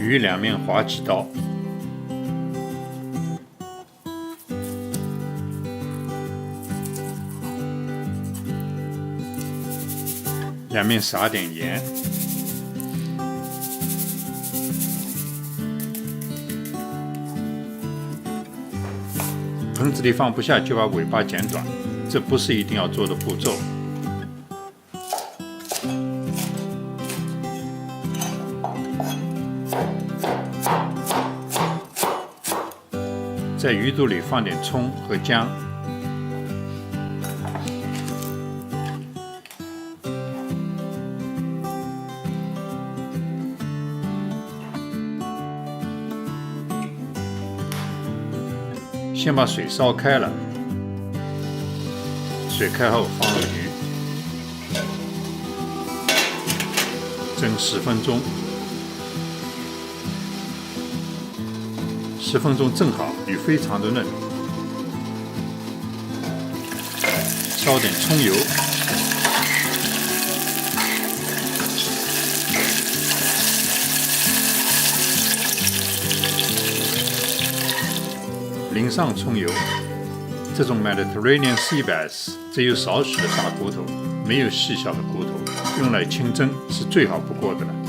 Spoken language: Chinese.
鱼两面划几刀，两面撒点盐，盆子里放不下就把尾巴剪短，这不是一定要做的步骤。在鱼肚里放点葱和姜，先把水烧开了，水开后放入鱼，蒸10分钟，10分钟正好，鱼非常的嫩。烧点葱油，淋上葱油。这种 Mediterranean sea bass 只有少许的大骨头，没有细小的骨头，用来清蒸是最好不过的了。